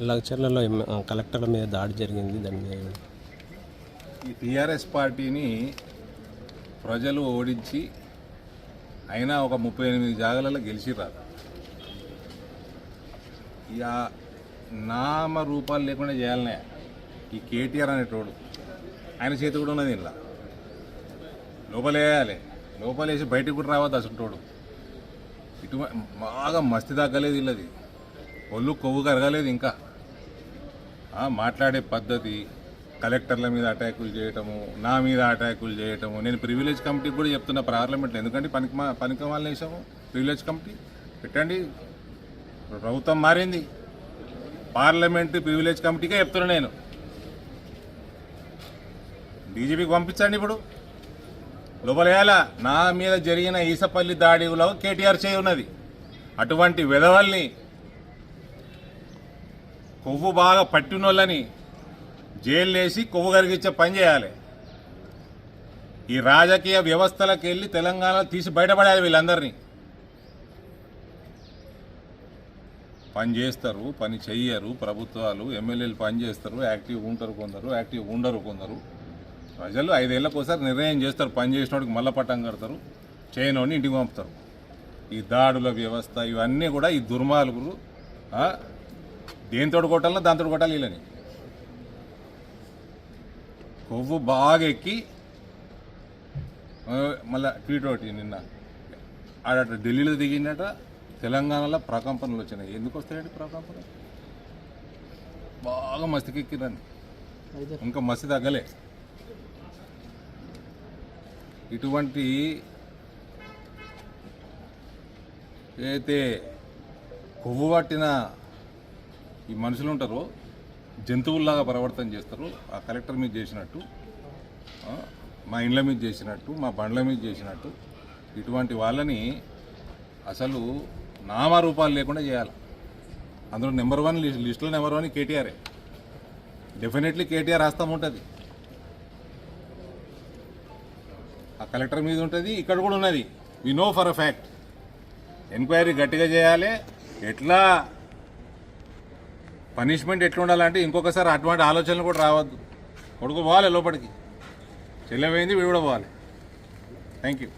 లగ్చర్లలో కలెక్టర్ల మీద దాడి జరిగింది. దాని మీద ఈ టీఆర్ఎస్ పార్టీని ప్రజలు ఓడించి అయినా ఒక 38 జాగాలలో గెలిచిరారు. ఇక నామ రూపాలు లేకుండా చేయాలనే ఈ కేటీఆర్ అనేటోడు ఆయన చేతి కూడా ఉన్నది. ఇలా లోపలేయాలి, లోపలేసి బయటకు కూడా రావద్దు అసంటోడు. ఇటు బాగా మస్తి తగ్గలేదు, ఇల్లది ఒళ్ళు కొవ్వు కరగలేదు. ఇంకా మాట్లాడే పద్ధతి, కలెక్టర్ల మీద అటాకులు చేయటము, నా మీద అటాకులు చేయటము. నేను ప్రివిలేజ్ కమిటీకి కూడా చెప్తున్నా పార్లమెంట్లో, ఎందుకంటే పనికి వాళ్ళని వేసాము. ప్రివిలేజ్ కమిటీ పెట్టండి, ప్రభుత్వం మారింది, పార్లమెంటు ప్రివిలేజ్ కమిటీకే చెప్తున్నా. నేను డీజీపీకి పంపించండి, ఇప్పుడు లోపలేయాలా. నా మీద జరిగిన ఈసపల్లి దాడిలో కేటీఆర్ చేయి ఉన్నది. అటువంటి వెధవల్ని, కొవ్వు బాగా పట్టినోళ్ళని జైలు వేసి కొవ్వు కరిగించే పని చేయాలి. ఈ రాజకీయ వ్యవస్థలకు వెళ్ళి తెలంగాణలో తీసి బయటపడాలి. వీళ్ళందరినీ పని చేస్తారు, పని చెయ్యరు ప్రభుత్వాలు. ఎమ్మెల్యేలు పని చేస్తారు, యాక్టివ్గా ఉంటారు కొందరు, యాక్టివ్గా ఉండరు కొందరు. ప్రజలు 5 ఏళ్ళకోసారి నిర్ణయం చేస్తారు. పని చేసినోడికి మళ్ళా పట్టం కడతారు, చేయనోడిని ఇంటికి పంపుతారు. ఈ దాడుల వ్యవస్థ ఇవన్నీ కూడా ఈ దుర్మార్గులు దేనితోటి కొట్టాలన్నా దాంతో కొట్టాలి. వీళ్ళని కొవ్వు బాగా ఎక్కి మళ్ళీ ట్వీట్ ఒకటి నిన్న ఆడట ఢిల్లీలో దిగిందట, తెలంగాణలో ప్రకంపనలు వచ్చినాయి. ఎందుకు వస్తాయండి ప్రకంపన? బాగా మస్తికెక్కిరండి, ఇంకా మస్తి తగ్గలే. ఇటువంటి అయితే కొవ్వు పట్టిన ఈ మనుషులు ఉంటారో జంతువుల్లాగా ప్రవర్తన చేస్తారు. ఆ కలెక్టర్ మీద చేసినట్టు, మా ఇండ్ల మీద చేసినట్టు, మా బండ్ల మీద చేసినట్టు. ఇటువంటి వాళ్ళని అసలు నామరూపాలు లేకుండా చేయాలి. అందులో నెంబర్ 1 లిస్టులో నెంబర్ 1 కేటీఆరే. డెఫినెట్లీ కేటీఆర్ హస్తం ఉంటుంది. ఆ కలెక్టర్ మీద ఉంటుంది, ఇక్కడ కూడా ఉన్నది. We know for a fact. Enquiry గట్టిగా చేయాలి. ఎట్లా పనిష్మెంట్ ఎట్లా ఉండాలంటే ఇంకొకసారి అటువంటి ఆలోచనలు కూడా రావద్దు. కొడుకు పోవాలి లోపలికి, చెల్లెమైంది వీడు కూడా పోవాలి. Thank you.